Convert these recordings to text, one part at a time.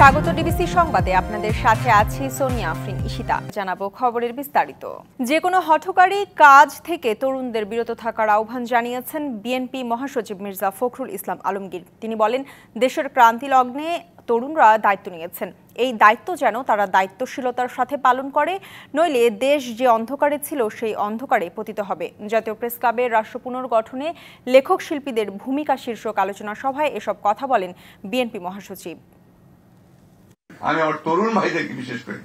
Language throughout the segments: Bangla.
স্বাগত ডিবিসি সংবাদে আপনাদের সাথে আছি সোনিয়া আফরিন ঈশিতা। জানাবো খবরের বিস্তারিত। যে কোনো হঠকারী কাজ থেকে তরুণদের বিরত থাকার আহ্বান জানিয়েছেন বিএনপি মহাসচিব মির্জা ফখরুল ইসলাম আলমগীর। তিনি বলেন, দেশের ক্রান্তি লগ্নে তরুণরা দায়িত্ব নিয়েছেন। এই দায়িত্ব যেন তারা দায়িত্বশীলতার সাথে পালন করে, নইলে দেশ যে অন্ধকারে ছিল সেই অন্ধকারে পতিত হবে। জাতীয় প্রেস ক্লাবের রাষ্ট্র পুনর্গঠনে লেখক শিল্পীদের ভূমিকা শীর্ষক আলোচনা সভায় এসব কথা বলেন বিএনপি মহাসচিব। আমি আমার তরুণ ভাইদেরকে বিশেষ করে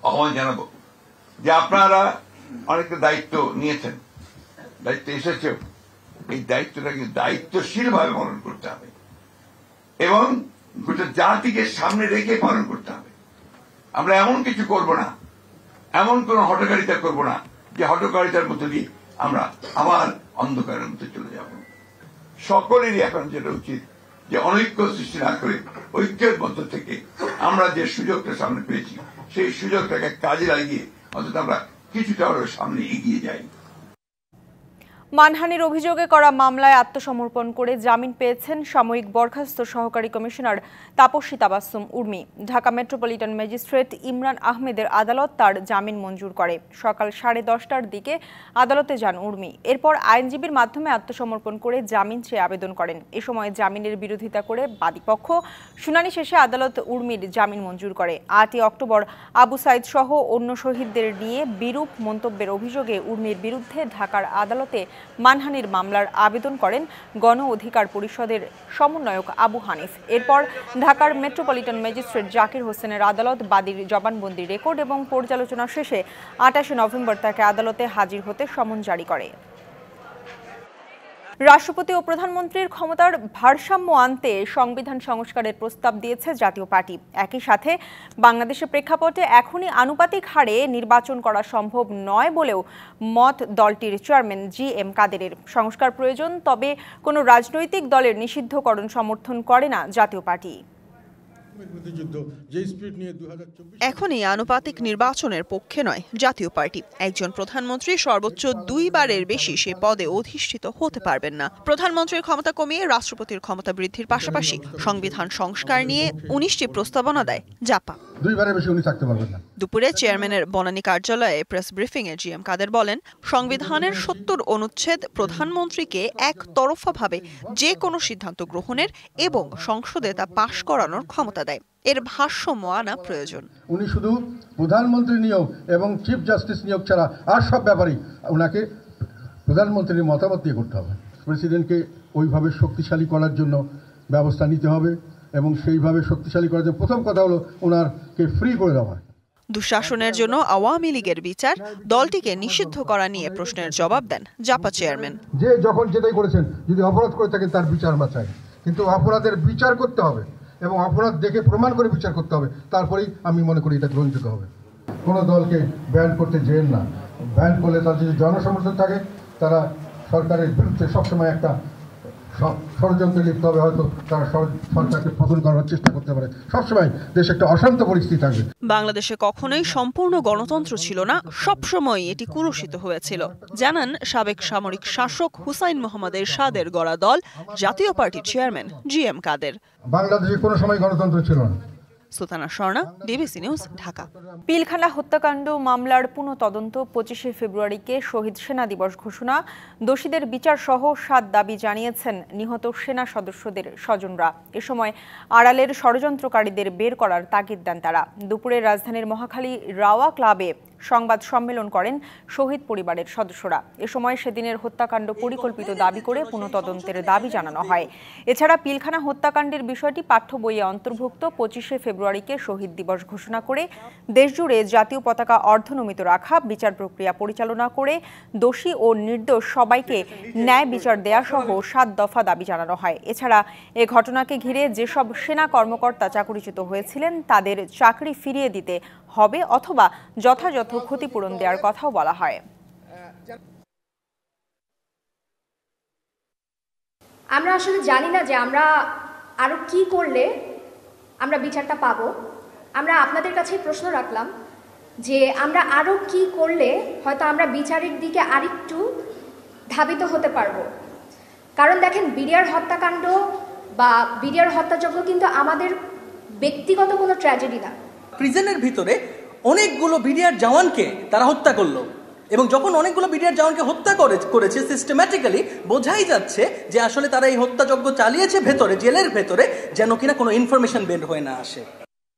আহ্বান জানাবো যে আপনারা অনেকটা দায়িত্ব নিয়েছেন, দায়িত্ব এসেছেও, এই দায়িত্বটাকে দায়িত্বশীল ভাবে পালন করতে হবে এবং গোটা জাতিকে সামনে রেখে পালন করতে হবে। আমরা এমন কিছু করব না, এমন কোন হঠকারিতা করব না যে হঠকারিতার মধ্যে দিয়ে আমরা আবার অন্ধকারের মধ্যে চলে যাব। সকলেরই এখন যেটা উচিত যে অনৈক্য সৃষ্টি না করে ঐক্যের মধ্যে থেকে আমরা যে সুযোগটা সামনে পেয়েছি সেই সুযোগটাকে কাজে লাগিয়ে অন্তত আমরা কিছুটা সামনে এগিয়ে যাই। মানহানির অভিযোগে করা মামলায় আত্মসমর্পণ করে জামিন পেয়েছেন সাময়িক বরখাস্ত সহকারী commissioner Tapsi Tabassum Urmi. Dhaka metropolitan magistrate Imran আহমেদের আদালত তার জামিন মঞ্জুর করে। সকাল 10:30টার দিকে আদালতে যান উর্মি। এরপর আইনজীবীর মাধ্যমে আত্মসমর্পণ করে জামিন চেয়ে আবেদন করেন। এ সময় জামিনের বিরোধিতা করে বাদীপক্ষ শুনানি শেষে আদালত উর্মির জামিন মঞ্জুর করে। 8ই অক্টোবর আবু সাইদ সহ অন্য শহীদদের নিয়ে বিরূপ মন্তব্যের অভিযোগে উর্মির বিরুদ্ধে ঢাকার আদালতে মানহানির মামলার আবেদন করেন গণ অধিকার পরিষদের সমন্বয়ক আবু হানিফ। এরপর ঢাকার মেট্রোপলিটন ম্যাজিস্ট্রেট জাকির হোসেনের আদালত বাদীর জবানবন্দি রেকর্ড এবং পর্যালোচনা শেষে 28 নভেম্বর তাকে আদালতে হাজির হতে সমন জারি করে। রাষ্ট্রপতি ও প্রধানমন্ত্রীর ক্ষমতার ভারসাম্য আনতে সংবিধান সংস্কারের প্রস্তাব দিয়েছে জাতীয় পার্টি। একই সাথে বাংলাদেশের প্রেক্ষাপটে এখনই আনুপাতিক হারে নির্বাচন করা সম্ভব নয় বলেও মত দলটির চেয়ারম্যান জি.এম. কাদেরের। সংস্কার প্রয়োজন, তবে কোনো রাজনৈতিক দলের নিষিদ্ধকরণ সমর্থন করে না জাতীয় পার্টি। এখনই আনুপাতিক নির্বাচনের পক্ষে নয় জাতীয় পার্টি। একজন প্রধানমন্ত্রী সর্বোচ্চ 2 বারের বেশি সে পদে অধিষ্ঠিত হতে পারবেন না। প্রধানমন্ত্রীর ক্ষমতা কমিয়ে রাষ্ট্রপতির ক্ষমতা বৃদ্ধির পাশাপাশি সংবিধান সংস্কার নিয়ে 19টি প্রস্তাবনা দেয় জাপা। 2 বারের বেশি উনি থাকতে পারবেন না। দুপুরে চেয়ারম্যানের বনানী কার্যালয়ে প্রেস ব্রিফিংয়ে জি.এম. কাদের বলেন, সংবিধানের 70 অনুচ্ছেদ প্রধানমন্ত্রীকে একতরফাভাবে যে কোনো সিদ্ধান্ত গ্রহণের এবং সংসদে তা পাশ করানোর ক্ষমতা দেয়। এর ভারসাম্য আনা প্রয়োজন। উনি শুধু প্রধানমন্ত্রী নিয়োগ এবং চিফ জাস্টিস নিয়োগ ছাড়া আর সব ব্যাপারেই ওনাকে প্রধানমন্ত্রীর মতামত দিয়ে করতে হবে। প্রেসিডেন্টকে ওইভাবে শক্তিশালী করার জন্য ব্যবস্থা নিতে হবে এবং সেইভাবে শক্তিশালী করার জন্য প্রথম কথা হলো ওনারকে ফ্রি করে দেওয়া। দুঃশাসনের জন্য আওয়ামী লীগের বিচার দলটিকে নিষিদ্ধ করা নিয়ে প্রশ্নের জবাব দেন জাপা চেয়ারম্যান। যে যখন যেটাই করেছেন, যদি অপরাধ করে থাকেন তার বিচার আমরা চাই, কিন্তু অপরাধের বিচার করতে হবে এবং অপরাধ দেখে প্রমাণ করে বিচার করতে হবে, তারপরেই আমি মনে করি এটা গ্রহণযোগ্য হবে। কোনো দলকে ব্যান করতে যেন না, ব্যান করলে তার যদি জনসমর্থন থাকে তারা সরকারের বিরুদ্ধে সবসময় একটা ষড়যন্ত্রে লিপ্ত হবে, হয়তো তারা সরকারকে পতন করার চেষ্টা করতে পারে। সবসময় দেশে একটা অশান্ত পরিস্থিতি থাকবে। বাংলাদেশে কখনোই সম্পূর্ণ গণতন্ত্র ছিল না, সবসময় এটি কুলুষিত হয়েছিল জানান সাবেক সামরিক শাসক হুসাইন মোহাম্মদ এরশাদের গড়া দল জাতীয় পার্টির চেয়ারম্যান জি.এম. কাদের। বাংলাদেশে কোনো সময় গণতন্ত্র ছিল না। Sultana Swarna, DBC news, Dhaka. পিলখানা হত্যাকাণ্ড মামলার পুনঃতদন্ত 25 ফেব্রুয়ারিকে শহীদ সেনা দিবস ঘোষণা, দোষীদের বিচার সহ 7 দাবি জানিয়েছেন নিহত সেনা সদস্যদের স্বজনরা। এ সময় আড়ালের ষড়যন্ত্রকারীদের বের করার তাগিদ দেন তারা। দুপুরে রাজধানীর মহাখালী রাওয়া ক্লাবে সংবাদ সম্মেলন করেন শহীদ পরিবারের সদস্যরা। এ সময় সেদিনের হত্যাকাণ্ড পরিকল্পিত দাবি করে পুনঃতদন্তের দাবি জানানো হয়। এছাড়া পিলখানা হত্যাকাণ্ডের বিষয়টি পাঠ্য বইয়ে অন্তর্ভুক্ত। 25 ফেব্রুয়ারিকে শহীদ দিবস ঘোষণা করে দেশজুড়ে জাতীয় পতাকা অর্ধনমিত রাখা, বিচার প্রক্রিয়া পরিচালনা করে দোষী ও নির্দোষ সবাইকে ন্যায় বিচার দেয়া সহ 7 দফা দাবি জানানো হয়। এছাড়া এ ঘটনাকে ঘিরে যেসব সেনা কর্মকর্তা চাকরিচ্যুত হয়েছিলেন তাদের চাকরি ফিরিয়ে দিতে হবে অথবা যথাযথ ক্ষতিপূরণ দেওয়ার কথাও বলা হয়। আমরা আসলে জানি না যে আমরা আরো কি করলে আমরা বিচারটা পাবো। আমরা আপনাদের কাছে প্রশ্ন রাখলাম যে আমরা আরো কি করলে হয়তো আমরা বিচারের দিকে আরেকটু ধাবিত হতে পারবো। কারণ দেখেন, বিডিআর হত্যাকাণ্ড বা বিডিআর হত্যাযজ্ঞ কিন্তু আমাদের ব্যক্তিগত কোনো ট্র্যাজেডি না। প্রিজনের ভিতরে অনেকগুলো বিডিআর জওয়ানকে তারা হত্যা করলো, এবং যখন অনেকগুলো বিডিআর জওয়ানকে হত্যা করেছে সিস্টেম্যাটিক্যালি, বোঝাই যাচ্ছে যে আসলে তারা এই হত্যাযজ্ঞ চালিয়েছে ভেতরে, জেলের ভেতরে, যেন কিনা কোনো ইনফরমেশন বের হয়ে না আসে।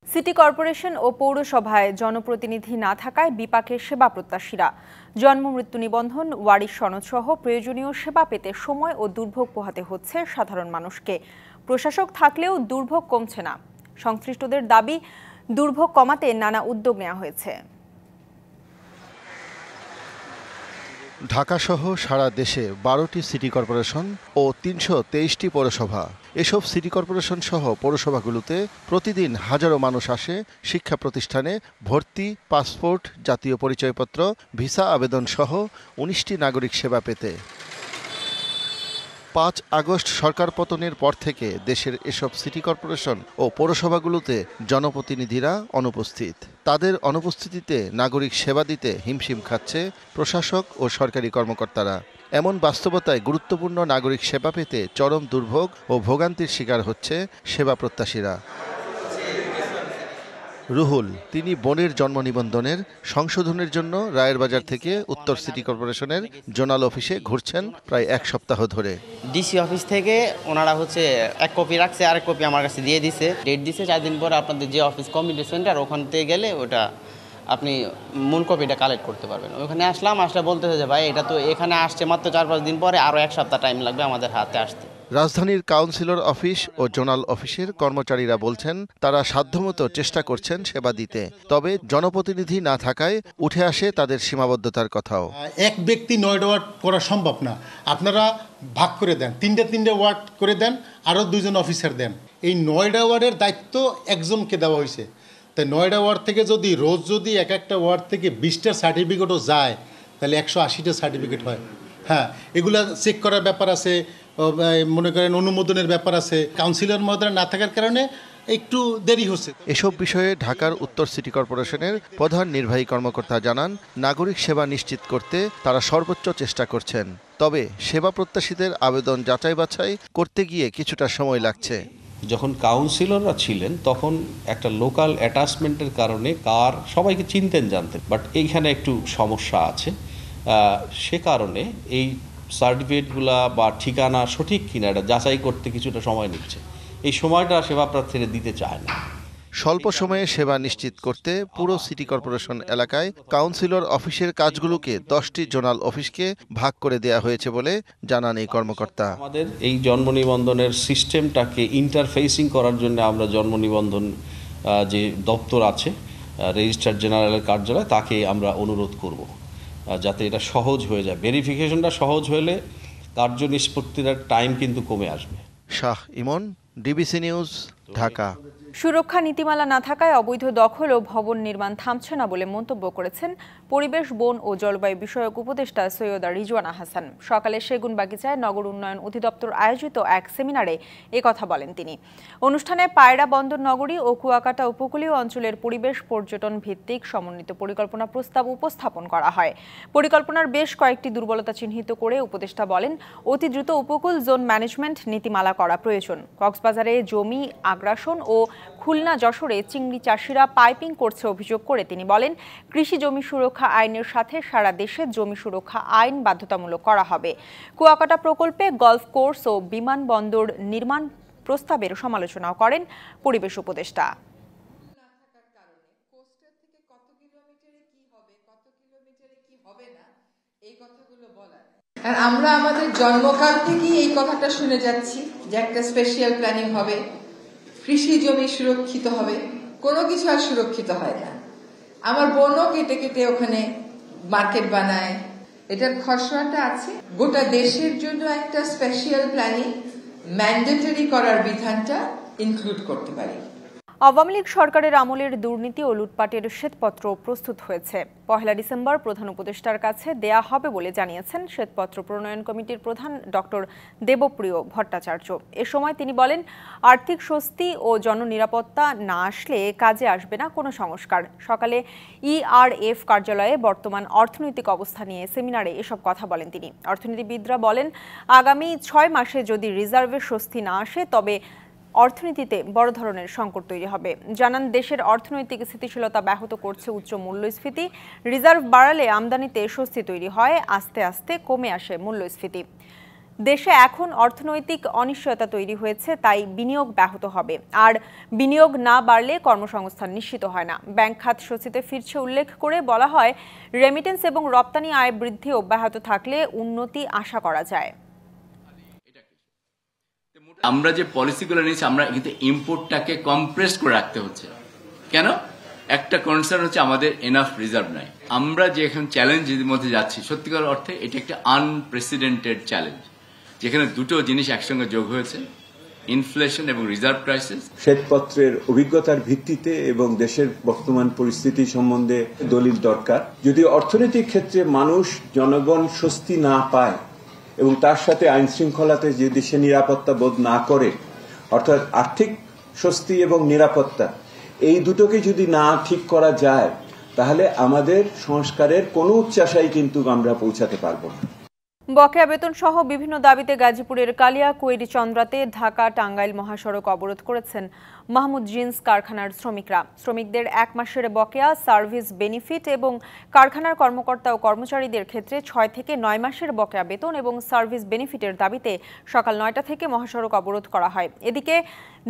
সিটি কর্পোরেশন ও পৌরসভায় জনপ্রতিনিধি না থাকায় বিপাকে সেবা প্রত্যাশীরা। জন্ম মৃত্যু নিবন্ধন, ওয়ারিশ সনদ সহ প্রয়োজনীয় সেবা পেতে সময় ও দুর্ভোগ পোহাতে হচ্ছে সাধারণ মানুষকে। প্রশাসক থাকলেও দুর্ভোগ কমছে না। সংশ্লিষ্টদের দাবি, দুর্ভোগ কমাতে নানা উদ্যোগ নেওয়া হয়েছে। ঢাকাসহ সারা দেশে 12টি সিটি কর্পোরেশন ও 323টি পৌরসভা। এসব সিটি কর্পোরেশন সহ পৌরসভাগুলোতে প্রতিদিন হাজারো মানুষ আসে শিক্ষা প্রতিষ্ঠানে ভর্তি, পাসপোর্ট, জাতীয় পরিচয়পত্র, ভিসা আবেদন সহ 19টি নাগরিক সেবা পেতে। 5 আগস্ট সরকার পতনের পর থেকে দেশের এসব সিটি কর্পোরেশন ও পৌরসভাগুলোতে জনপ্রতিনিধিরা অনুপস্থিত। তাদের অনুপস্থিতিতে নাগরিক সেবা দিতে হিমশিম খাচ্ছে প্রশাসক ও সরকারি কর্মকর্তারা। এমন বাস্তবতায় গুরুত্বপূর্ণ নাগরিক সেবা পেতে চরম দুর্ভোগ ও ভোগান্তির শিকার হচ্ছে সেবা প্রত্যাশীরা। রুহুল, তিনি বোনের জন্ম নিবন্ধনের সংশোধনের জন্য রায়ের বাজার থেকে উত্তর সিটি কর্পোরেশনের জোনাল অফিসে ঘুরছেন প্রায় 1 সপ্তাহ ধরে। ডিসি অফিস থেকে ওনারা এক কপি রাখছে, আরেক কপি আমার কাছে দিয়ে দিছে, ডেট দিছে 4 দিন পরে আপনাদের যে অফিস কমিউনিটি সেন্টার, ওখান থেকে গেলে ওটা আপনি মূল কপিটা কালেক্ট করতে পারবেন। ওখানে আসলে বলতেছে যে ভাই এটা তো এখানে আসছে মাত্র 4-5 দিন পরে, আরও 1 সপ্তাহ টাইম লাগবে আমাদের হাতে আসতে। রাজধানীর কাউন্সিলর অফিস ও জোনাল অফিসের কর্মচারীরা বলছেন তারা সাধ্যমতো চেষ্টা করছেন সেবা দিতে, তবে জনপ্রতিনিধি না থাকায় উঠে আসে তাদের সীমাবদ্ধতার কথাও। এক ব্যক্তি 9টা ওয়ার্ড করা সম্ভব না, আপনারা ভাগ করে দেন, 3টে ওয়ার্ড করে দেন, আরও 2জন অফিসার দেন। এই 9টা ওয়ার্ডের দায়িত্ব একজনকে দেওয়া হয়েছে। তাই 9টা ওয়ার্ড থেকে রোজ যদি একটা ওয়ার্ড থেকে 20টার সার্টিফিকেটও যায়, তাহলে 180টা সার্টিফিকেট হয়। হ্যাঁ, এগুলা চেক করার ব্যাপার আছে, মনে করেন অনুমোদনের ব্যাপার আছে। কাউন্সিলর মহোদয় না থাকার কারণে একটু দেরি হচ্ছে। এসব বিষয়ে ঢাকার উত্তর সিটি কর্পোরেশনের প্রধান নির্বাহী কর্মকর্তা জানান, নাগরিক সেবা নিশ্চিত করতে তারা সর্বোচ্চ চেষ্টা করছেন, তবে সেবা প্রত্যাশীদের আবেদন যাচাই বাছাই করতে গিয়ে কিছুটা সময় লাগছে। যখন কাউন্সিলররা ছিলেন তখন একটা লোকাল অ্যাটাচমেন্টের কারণে সবাইকে চিনতেন, জানতেন, বাট এইখানে একটু সমস্যা আছে। সে কারণে এই সার্টিফিকেটগুলা বা ঠিকানা সঠিক কিনা এটা যাচাই করতে কিছুটা সময় নিচ্ছে। এই সময়টা সেবা প্রার্থীরা দিতে চায় না। স্বল্প সময়ে সেবা নিশ্চিত করতে পুরো সিটি কর্পোরেশন এলাকায় কাউন্সিলর অফিসের কাজগুলোকে 10টি জোনাল অফিসকে ভাগ করে দেওয়া হয়েছে বলে জানান এই কর্মকর্তা। আমাদের এই জন্ম নিবন্ধনের সিস্টেমটাকে ইন্টারফেসিং করার জন্য আমরা জন্ম নিবন্ধন যে দপ্তর আছে, রেজিস্ট্রার জেনারেলের কার্যালয়, তাকে আমরা অনুরোধ করব যাতে এটা সহজ হয়ে যায়। ভেরিফিকেশনটা সহজ হলে কার্য নিষ্পত্তির টাইম কিন্তু কমে আসবে। শাহ ইমন, ডিবিসি নিউজ, ঢাকা। সুরক্ষা নীতিমালা না থাকায় অবৈধ দখল ও ভবন নির্মাণ থামছে না বলে মন্তব্য করেছেন পরিবেশ, বন ও জলবায়ু বিষয়ক উপদেষ্টা সৈয়দা রিজওয়ানা হাসান। সকালে সেগুনবাগিচায় নগর উন্নয়ন অধিদপ্তর আয়োজিত এক সেমিনারে একথা বলেন তিনি। অনুষ্ঠানে পায়রা বন্দর নগরী ও কুয়াকাটা উপকূলীয় অঞ্চলের পরিবেশ পর্যটন ভিত্তিক সমন্বিত পরিকল্পনা প্রস্তাব উপস্থাপন করা হয়। পরিকল্পনার বেশ কয়েকটি দুর্বলতা চিহ্নিত করে উপদেষ্টা বলেন, অতি দ্রুত উপকূল জোন ম্যানেজমেন্ট নীতিমালা করা প্রয়োজন। কক্সবাজারে জমি আগ্রাসন ও খুলনা যশোরে চিংড়ি চাষিরা পাইপিং করছে অভিযোগ করে তিনি বলেন, কৃষি জমি সুরক্ষা আইনের সাথে সারা দেশে জমি সুরক্ষা আইন বাধ্যতামূলক করা হবে। কুয়াকাটা প্রকল্পে গলফ কোর্স ও বিমানবন্দর নির্মাণ প্রস্তাবের সমালোচনাও করেন পরিবেশ উপদেষ্টা। আর আমরা আমাদের জন্মকাল থেকেই এই কথাটা শুনে যাচ্ছি যে একটা স্পেশাল প্ল্যানিং হবে, কৃষি জমি সুরক্ষিত হবে। কোনো কিছু আর সুরক্ষিত হয় না। আমার বোনও কেটে কেটে ওখানে মার্কেট বানায়। এটার খসড়াটা আছে, গোটা দেশের জন্য একটা স্পেশাল প্ল্যানিং ম্যান্ডেটরি করার বিধানটা ইনক্লুড করতে পারি। আওয়ামী লীগ সরকারের আমলের দুর্নীতি ও লুটপাটের শ্বেতপত্র প্রস্তুত হয়েছে। 1 ডিসেম্বর প্রধান উপদেষ্টার কাছে দেয়া হবে বলে জানিয়েছেন শ্বেতপত্র প্রণয়ন কমিটির প্রধান ডক্টর দেবপ্রিয় ভট্টাচার্য। এ সময় তিনি বলেন, আর্থিক স্বস্তি ও জননিরাপত্তা না আসলে কাজে আসবে না কোনো সংস্কার। সকালে ইআরএফ কার্যালয়ে বর্তমান অর্থনৈতিক অবস্থা নিয়ে সেমিনারে এসব কথা বলেন তিনি। অর্থনীতিবিদরা বলেন, আগামী 6 মাসে যদি রিজার্ভের স্বস্তি না আসে তবে অর্থনীতিতে বড় ধরনের সংকট তৈরি হবে। জানান, দেশের অর্থনৈতিক স্থিতিশীলতা ব্যাহত করছে উচ্চ মূল্যস্ফীতি। রিজার্ভ বাড়ালে আমদানিতে স্বস্তি তৈরি হয়, আস্তে আস্তে কমে আসে মূল্যস্ফীতি। দেশে এখন অর্থনৈতিক অনিশ্চয়তা তৈরি হয়েছে, তাই বিনিয়োগ ব্যাহত হবে। আর বিনিয়োগ না বাড়লে কর্মসংস্থান নিশ্চিত হয় না। ব্যাংক খাত স্বস্তিতে ফিরছে উল্লেখ করে বলা হয়, রেমিটেন্স এবং রপ্তানি আয় বৃদ্ধি অব্যাহত থাকলে উন্নতি আশা করা যায়। আমরা যে পলিসিগুলো নিয়েছি, আমরা কিন্তু ইম্পোর্টটাকে কম্প্রেস করে রাখতে হচ্ছে। কেন? একটা কনসার্ন হচ্ছে আমাদের এনাফ রিজার্ভ নাই। আমরা যে এখন চ্যালেঞ্জের মধ্যে যাচ্ছি, সত্যিকার অর্থে এটা একটা আনপ্রেসিডেন্টেড চ্যালেঞ্জ, যেখানে দুটো জিনিস একসঙ্গে যোগ হয়েছে, ইনফ্লেশন এবং রিজার্ভ ক্রাইসিস। শ্বেতপত্রের অভিজ্ঞতার ভিত্তিতে এবং দেশের বর্তমান পরিস্থিতি সম্বন্ধে দলিল দরকার। যদি অর্থনৈতিক ক্ষেত্রে মানুষ, জনগণ স্বস্তি না পায় এবং তার সাথে আইন শৃঙ্খলাতে যদি সে নিরাপত্তা বোধ না করে, অর্থাৎ আর্থিক স্বস্তি এবং নিরাপত্তা, এই দুটোকে যদি না ঠিক করা যায়, তাহলে আমাদের সংস্কারের কোনো উচ্চাশাই কিন্তু আমরা পৌঁছাতে পারবো না। বকেয়া বেতন সহ বিভিন্ন দাবিতে গাজীপুরের কালিয়াকৈর চন্দ্রাতে ঢাকা টাঙ্গাইল মহাসড়ক অবরোধ করেছেন মাহমুদ জিন্স কারখানার শ্রমিকরা। শ্রমিকদের 1 মাসের বকেয়া, সার্ভিস বেনিফিট এবং কারখানার কর্মকর্তা ও কর্মচারীদের ক্ষেত্রে 6 থেকে 9 মাসের বকেয়া বেতন এবং সার্ভিস বেনিফিটের দাবিতে সকাল 9টা থেকে মহাসড়ক অবরোধ করা হয়। এদিকে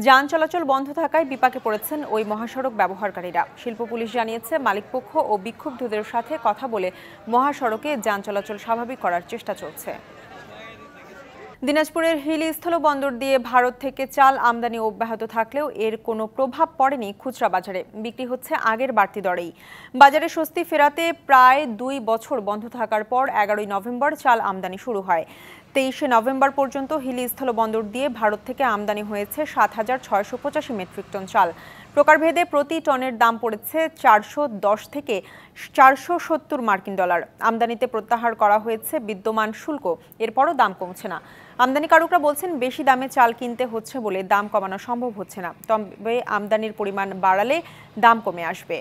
যান চলাচল বন্ধ থাকায় বিপাকে পড়েছেন ওই মহাসড়ক ব্যবহারকারীরা। শিল্প পুলিশ জানিয়েছে, মালিকপক্ষ ও বিক্ষুব্ধদের সাথে কথা বলে মহাসড়কে যান চলাচল স্বাভাবিক করার চেষ্টা চলছে। দিনাজপুরের হিলি স্থলবন্দর দিয়ে ভারত থেকে চাল আমদানি অব্যাহত থাকলেও এর কোনো প্রভাব পড়েনি খুচরা বাজারে। বিক্রি হচ্ছে আগের বাড়তি দরেই। বাজারে স্বস্তি ফেরাতে প্রায় 2 বছর বন্ধ থাকার পর 11ই নভেম্বর চাল আমদানি শুরু হয়। 23শে নভেম্বর পর্যন্ত হিলি স্থলবন্দর দিয়ে ভারত থেকে আমদানি হয়েছে 7,685 মেট্রিক টন চাল। প্রকারভেদে প্রতি টনের দাম পড়েছে 410 থেকে 470 মার্কিন ডলার। আমদানিতে প্রত্যাহার করা হয়েছে বিদ্যমান শুল্ক, এরপরও দাম কমছে না। আমদানিকারকরা বলছেন, বেশি দামে চাল কিনতে হচ্ছে বলে দাম কমানো সম্ভব হচ্ছে না। তবে আমদানির পরিমাণ বাড়ালে দাম কমে আসবে।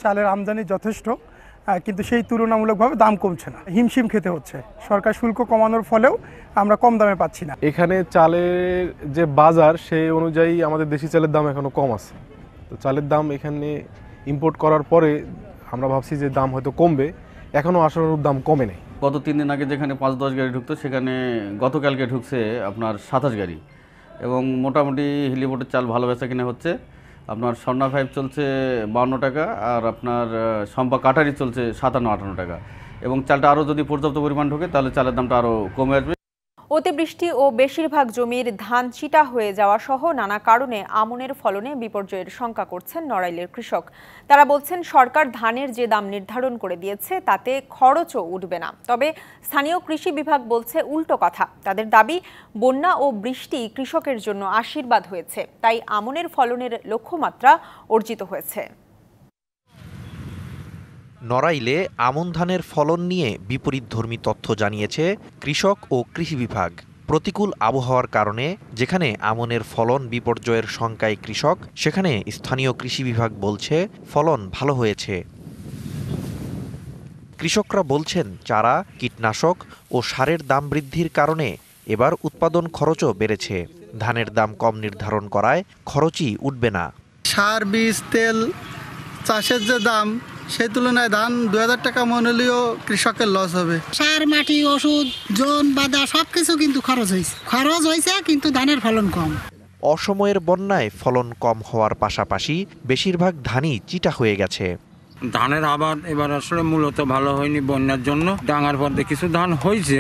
চালের আমদানি যথেষ্ট, কিন্তু সেই তুলনামূলকভাবে দাম কমছে না, হিমশিম খেতে হচ্ছে। সরকার শুল্ক কমানোর ফলেও আমরা কম দামে পাচ্ছি না। এখানে চালের যে বাজার, সেই অনুযায়ী আমাদের দেশি চালের দাম এখনো কম আছে। তো চালের দাম এখানে ইম্পোর্ট করার পরে আমরা ভাবছি যে দাম হয়তো কমবে, এখনো আশানুরূপ দাম কমে নেই। গত 3 দিন আগে যেখানে 5-10 গাড়ি ঢুকতো, সেখানে গতকালকে ঢুকছে আপনার 27 গাড়ি, এবং মোটামুটি হিলিবোটের চাল ভালো বেচা কিনা হচ্ছে। আপনার স্বর্ণা 5 চলছে 52 টাকা, আর আপনার সম্পা কাটারি চলছে 57-58 টাকা, এবং চালটা আরও যদি পর্যাপ্ত পরিমাণ ঢোকে তাহলে চালের দামটা আরও কমে আসবে। অতিবৃষ্টি ও বেশিরভাগ জমির ধান চিটা হয়ে যাওয়া সহ নানা কারণে আমনের ফলনে বিপর্যয়ের শঙ্কা করছেন নড়াইলের কৃষক। তারা বলছেন, সরকার ধানের যে দাম নির্ধারণ করে দিয়েছে তাতে খরচও উঠবে না। তবে স্থানীয় কৃষি বিভাগ বলছে উল্টো কথা। তাদের দাবি, বন্যা ও বৃষ্টি কৃষকের জন্য আশীর্বাদ হয়েছে, তাই আমনের ফলনের লক্ষ্যমাত্রা অর্জিত হয়েছে। নড়াইলে আমন ধানের ফলন নিয়ে বিপরীতধর্মী তথ্য জানিয়েছে কৃষক ও কৃষি বিভাগ। প্রতিকূল আবহাওয়ার কারণে যেখানে আমনের ফলন বিপর্যয়ের শঙ্কায় কৃষক, সেখানে স্থানীয় কৃষি বিভাগ বলছে ফলন ভালো হয়েছে। কৃষকরা বলছেন, চারা, কীটনাশক ও সারের দাম বৃদ্ধির কারণে এবার উৎপাদন খরচও বেড়েছে। ধানের দাম কম নির্ধারণ করায় খরচই উঠবে না। সার, বীজ, তেল, চাষের যে দাম, সেই তুলনায় ধান 2000 টাকা মন হলেও কৃষকের লস হবে। সার, মাটি, ওষুধ, জোন, বাদা সবকিছু কিন্তু খরচ হয়েছে, কিন্তু ধানের ফলন কম। অসময়ের বন্যায় ফলন কম হওয়ার পাশাপাশি বেশিরভাগ ধানই চিটা হয়ে গেছে। ধানের আবাদ এবার আসলে মূলত ভালো হয়নি বন্যার জন্য। ডাঙার পর্দে কিছু ধান হয়েছে,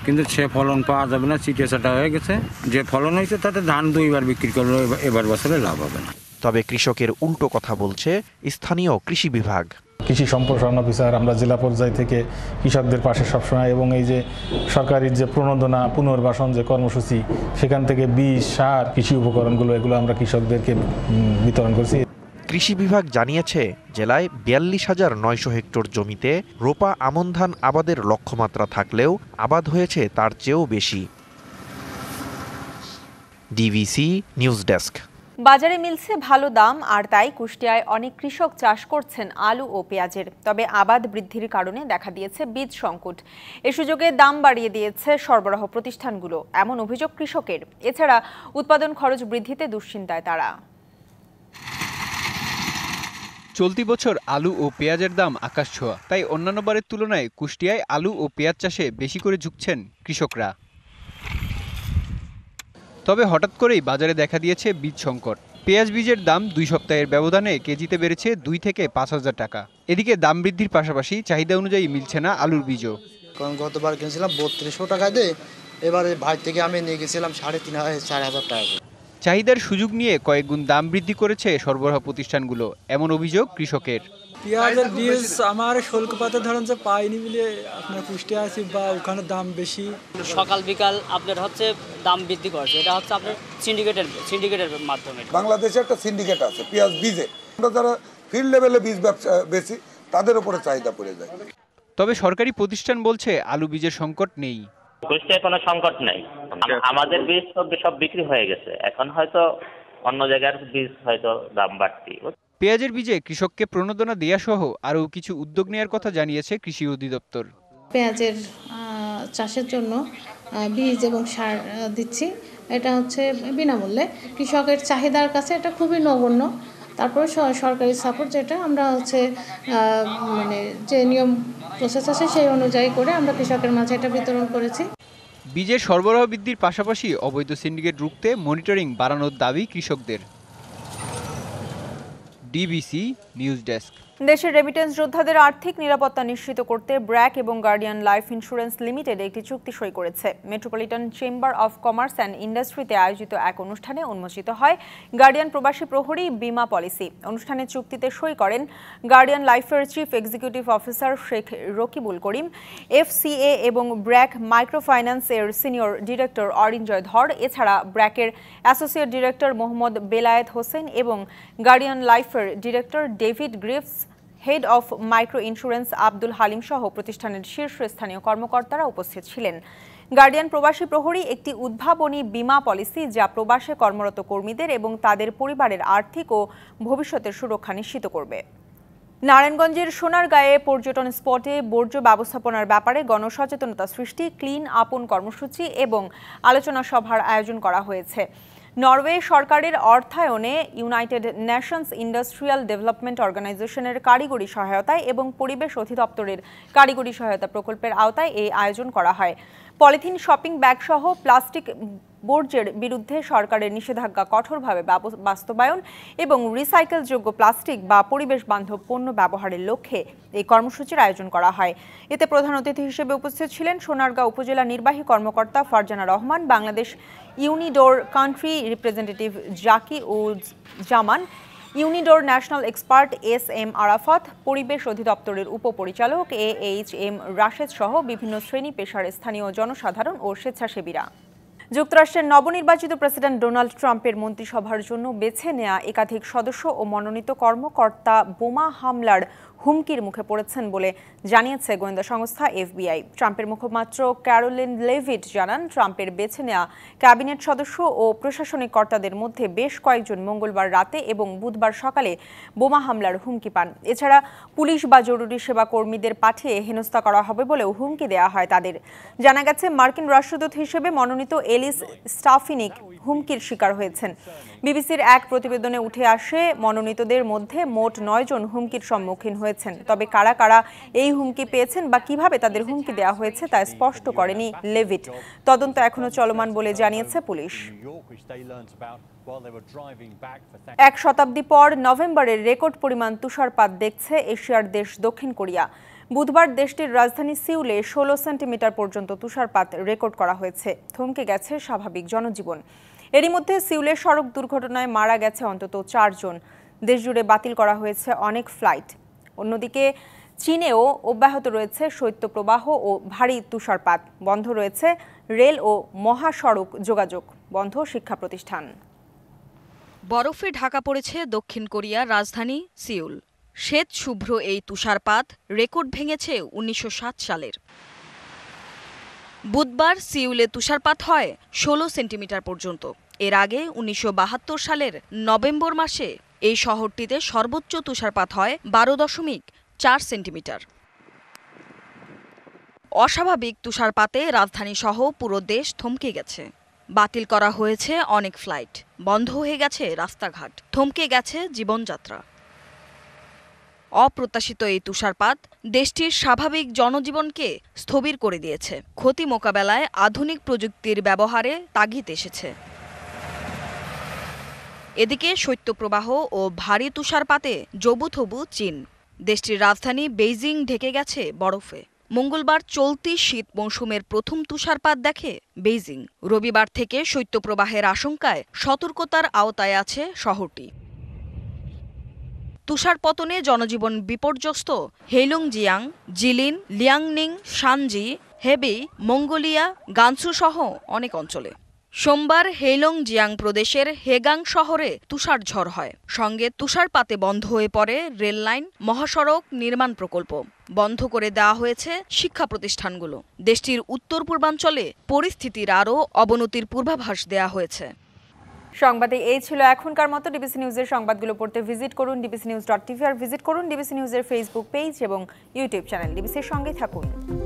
কিন্তু সে ফলন পাওয়া যাবে না, চিটে চাটা হয়ে গেছে। যে ফলন হয়েছে তাতে ধান 2 বার বিক্রি করলে এবার বছরে লাভ হবে না। তবে কৃষকের উল্টো কথা বলছে স্থানীয় কৃষি বিভাগ। কৃষি সম্প্রসারণ অফিসার আমরা জেলা পর্যায় থেকে কৃষকদের পাশে সবসময়, এবং এই যে সরকারের যে প্রণোদনা পুনর্বাসন যে কর্মসূচি, সেখান থেকে বীজ, সার, কৃষি উপকরণগুলো এগুলো আমরা কৃষকদেরকে বিতরণ করছি। কৃষি বিভাগ জানিয়েছে, জেলায় 42,900 হেক্টর জমিতে রোপা আমন ধান আবাদের লক্ষ্যমাত্রা থাকলেও আবাদ হয়েছে তার চেয়েও বেশি। DVC news desk. বাজারে মিলছে ভালো দাম, আর তাই কুষ্টিয়ায় অনেক কৃষক চাষ করছেন আলু ও পেঁয়াজের। তবে আবাদ বৃদ্ধির কারণে দেখা দিয়েছে বীজ সংকট। এ সুযোগে দাম বাড়িয়ে দিয়েছে সরবরাহ প্রতিষ্ঠানগুলো, এমন অভিযোগ কৃষকের। এছাড়া উৎপাদন খরচ বৃদ্ধিতে দুশ্চিন্তায় তারা। চলতি বছর আলু ও পেঁয়াজের দাম আকাশ ছোঁয়া, তাই অন্যান্য বারের তুলনায় কুষ্টিয়ায় আলু ও পেঁয়াজ চাষে বেশি করে ঝুঁকছেন কৃষকরা। তবে হঠাৎ করেই বাজারে দেখা দিয়েছে বীজ সংকট। পেঁয়াজ বীজের দাম 2 সপ্তাহের ব্যবধানে কেজিতে বেড়েছে 2 থেকে 5,000 টাকা। এদিকে দাম বৃদ্ধির পাশাপাশি চাহিদা অনুযায়ী মিলছে না আলুর বীজও। কারণ গতবার কিনেছিলাম 3200 টাকা দিয়ে, এবারে ভাই থেকে আমি নিয়ে গেছিলাম 3,500-4,000 টাকা। চাহিদার সুযোগ নিয়ে কয়েক গুণ দাম বৃদ্ধি করেছে সরবরাহ প্রতিষ্ঠানগুলো, এমন অভিযোগ কৃষকের। পেঁয়াজের বীজ আমার শুল্কপাতে ধরেন যে পাইনি বলে আপনার কুষ্টিয়া আছি, বা ওখানে দাম বেশি। সকাল বিকাল আপনার হচ্ছে দাম বৃদ্ধি করছে, এটা হচ্ছে আপনার সিন্ডিকেটের মাধ্যমে। বাংলাদেশে একটা সিন্ডিকেট আছে পেঁয়াজ বীজে, আমরা যারা ফিল্ড লেভেলে বীজ ব্যবসা বেশি তাদের উপরে চাহিদা পড়ে যায়। তবে সরকারি প্রতিষ্ঠান বলছে আলু বীজের সংকট নেই। কুষ্টিয়ায় কোনো সংকট নেই, আমাদের বীজ সব বিক্রি হয়ে গেছে, এখন হয়তো অন্য জায়গার বীজ হয়তো দাম বাড়তি। পেঁয়াজের বীজে কৃষককে প্রণোদনা দেয়া সহ আরও কিছু উদ্যোগ নেওয়ার কথা জানিয়েছে কৃষি অধিদপ্তর। পেঁয়াজের চাষের জন্য বীজ এবং সার দিচ্ছি, এটা হচ্ছে বিনামূল্যে। কৃষকের চাহিদার কাছে এটা খুবই নগণ্য। তারপরে সরকারি সাপোর্ট যেটা আমরা হচ্ছে মানে যে নিয়ম প্রসেস আছে সেই অনুযায়ী করে আমরা কৃষকের মাঝে এটা বিতরণ করেছি। বীজের সরবরাহ বৃদ্ধির পাশাপাশি অবৈধ সিন্ডিকেট রুখতে মনিটরিং বাড়ানোর দাবি কৃষকদের। DBC news desk. দেশের রেমিটেন্স যোদ্ধাদের আর্থিক নিরাপত্তা নিশ্চিত করতে ব্র্যাক এবং গার্ডিয়ান লাইফ ইন্স্যুরেন্স লিমিটেড একটি চুক্তি সই করেছে। Metropolitan chamber of commerce and ইন্ডাস্ট্রিতে আয়োজিত এক অনুষ্ঠানে উন্মোচিত হয় গার্ডিয়ান প্রবাসী প্রহরী বীমা পলিসি। অনুষ্ঠানে চুক্তিতে সই করেন গার্ডিয়ান লাইফের chief executive officer Sheikh Rakibul Karim, FCA এবং ব্র্যাক মাইক্রোফাইন্যান্স এর সিনিয়র ডিরেক্টর অরিঞ্জয় ধর। এছাড়া ব্র্যাকের অ্যাসোসিয়েট ডিরেক্টর মোহাম্মদ বেলায়েত হোসেন এবং গার্ডিয়ান লাইফের director David Griffs, head of micro insurance Abdul Halim সহ প্রতিষ্ঠানের শীর্ষস্থানীয় কর্মকর্তারা উপস্থিত ছিলেন। গার্ডিয়ান প্রবাসী প্রহরী একটি উদ্ভাবনী বীমা পলিসি যা প্রবাসে কর্মরত কর্মীদের এবং তাদের পরিবারের আর্থিক ও ভবিষ্যতের সুরক্ষা নিশ্চিত করবে। নারায়ণগঞ্জের সোনারগাঁয়ে পর্যটন স্পটে বর্জ্য ব্যবস্থাপনার ব্যাপারে গণসচেতনতা সৃষ্টি, ক্লিন আপন কর্মসূচি এবং আলোচনা সভার আয়োজন করা হয়েছে। নরওয়ে সরকারের অর্থায়নে ইউনাইটেড নেশনস ইন্ডাস্ট্রিয়াল ডেভেলপমেন্ট অর্গানাইজেশনের কারিগরি সহায়তায় এবং পরিবেশ অধিদপ্তরের কারিগরি সহায়তা প্রকল্পের আওতায় এই আয়োজন করা হয়। পলিথিন শপিং ব্যাগ সহ প্লাস্টিক বর্জ্যের বিরুদ্ধে সরকারের নিষেধাজ্ঞা কঠোরভাবে বাস্তবায়ন এবং রিসাইকেলযোগ্য প্লাস্টিক বা পরিবেশ বান্ধব পণ্য ব্যবহারের লক্ষ্যে এই কর্মসূচির আয়োজন করা হয়। এতে প্রধান অতিথি হিসেবে উপস্থিত ছিলেন সোনারগাঁও উপজেলা নির্বাহী কর্মকর্তা ফারজানা রহমান, বাংলাদেশ ইউনিডোর কান্ট্রি রিপ্রেজেন্টেটিভ জাকি উজ জামান, ইউনিডোর ন্যাশনাল এক্সপার্ট এস.এম. আরাফাত, পরিবেশ অধিদপ্তরের উপপরিচালক এ.এইচ.এম. রাশেদ সহ বিভিন্ন শ্রেণী পেশার স্থানীয় জনসাধারণ ও স্বেচ্ছাসেবীরা। যুক্তরাষ্ট্রের নবনির্বাচিত প্রেসিডেন্ট ডোনাল্ড ট্রাম্পের মন্ত্রিসভার জন্য বেছে নেওয়া একাধিক সদস্য ও মনোনীত কর্মকর্তা বোমা হামলার হুমকির মুখে পড়েছেন বলে জানিয়েছে গোয়েন্দা সংস্থা এফবিআই। ট্রাম্পের মুখপাত্র ক্যারোলিন লেভিট জানান, ট্রাম্পের বেছে নেওয়া ক্যাবিনেট সদস্য ও প্রশাসনিক কর্তাদের মধ্যে বেশ কয়েকজন মঙ্গলবার রাতে এবং বুধবার সকালে বোমা হামলার হুমকি পান। এছাড়া পুলিশ বা জরুরি সেবা কর্মীদের পাঠিয়ে হেনস্থা করা হবে বলেও হুমকি দেওয়া হয় তাদের। জানা গেছে, মার্কিন রাষ্ট্রদূত হিসেবে মনোনীত এলিস স্টাফিনিক হুমকির শিকার হয়েছেন। বিবিসির এক প্রতিবেদনে উঠে আসে, মনোনীতদের মধ্যে মোট 9 জন হুমকির সম্মুখীন হয়েছেন। তবে কারা কারা এই হুমকি পেয়েছেন বা কিভাবে তাদের হুমকি দেওয়া হয়েছে তা স্পষ্ট করেনি লেভিট। তদন্ত এখনো চলমান বলে জানিয়েছে পুলিশ। এক শতাব্দী পর নভেম্বরের রেকর্ড পরিমাণ তুষারপাত দেখছে এশিয়ার দেশ দক্ষিণ কোরিয়া। বুধবার দেশটির রাজধানী সিউলে 16 সেন্টিমিটার পর্যন্ত তুষারপাত রেকর্ড করা হয়েছে। থমকে গেছে স্বাভাবিক জনজীবন। এরই মধ্যে সিউলের সড়ক দুর্ঘটনায় মারা গেছে অন্তত 4 জন। দেশজুড়ে বাতিল করা হয়েছে অনেক ফ্লাইট। অন্যদিকে চীনেও অব্যাহত রয়েছে শৈত্যপ্রবাহ ও ভারী তুষারপাত। বন্ধ রয়েছে রেল ও মহাসড়ক যোগাযোগ, বন্ধ শিক্ষা প্রতিষ্ঠান। বরফে ঢাকা পড়েছে দক্ষিণ কোরিয়ার রাজধানী সিউল। শ্বেত শুভ্র এই তুষারপাত রেকর্ড ভেঙেছে 1960 সালের। বুধবার সিউলে তুষারপাত হয় 16 সেন্টিমিটার পর্যন্ত। এর আগে ১৯৭২ সালের নভেম্বর মাসে এই শহরটিতে সর্বোচ্চ তুষারপাত হয় ১২.৪ সেন্টিমিটার। অস্বাভাবিক তুষারপাতে রাজধানীসহ পুরো দেশ থমকে গেছে। বাতিল করা হয়েছে অনেক ফ্লাইট, বন্ধ হয়ে গেছে রাস্তাঘাট, থমকে গেছে জীবনযাত্রা। অপ্রত্যাশিত এই তুষারপাত দেশটির স্বাভাবিক জনজীবনকে স্থবির করে দিয়েছে। ক্ষতি মোকাবেলায় আধুনিক প্রযুক্তির ব্যবহারে তাগিদ এসেছে। এদিকে শৈত্যপ্রবাহ ও ভারী তুষারপাতে জবুথবু চীন। দেশটির রাজধানী বেইজিং ঢেকে গেছে বরফে। মঙ্গলবার চলতি শীত মৌসুমের প্রথম তুষারপাত দেখে বেইজিং। রবিবার থেকে শৈত্যপ্রবাহের আশঙ্কায় সতর্কতার আওতায় আছে শহরটি। তুষারপতনে জনজীবন বিপর্যস্ত Heilongjiang, Jilin, Liaoning, Shanxi, Hebei, Mongolia, Gansu সহ অনেক অঞ্চলে। সোমবার হেইলংজিয়াং প্রদেশের হেগাং শহরে তুষারঝড় হয়। সঙ্গে তুষারপাতে বন্ধ হয়ে পড়ে রেললাইন, মহাসড়ক নির্মাণ প্রকল্প। বন্ধ করে দেওয়া হয়েছে শিক্ষা প্রতিষ্ঠানগুলো। দেশটির উত্তর পূর্বাঞ্চলে পরিস্থিতির আরও অবনতির পূর্বাভাস দেওয়া হয়েছে। সংবাদে এই ছিল এখনকার মতো। ডিবিসি নিউজের সংবাদগুলো পড়তে ভিজিট করুন dbcnews.tv আর ভিজিট করুন ডিবিসি নিউজের ফেসবুক পেজ এবং ইউটিউব চ্যানেল। ডিবিসির সঙ্গে থাকুন।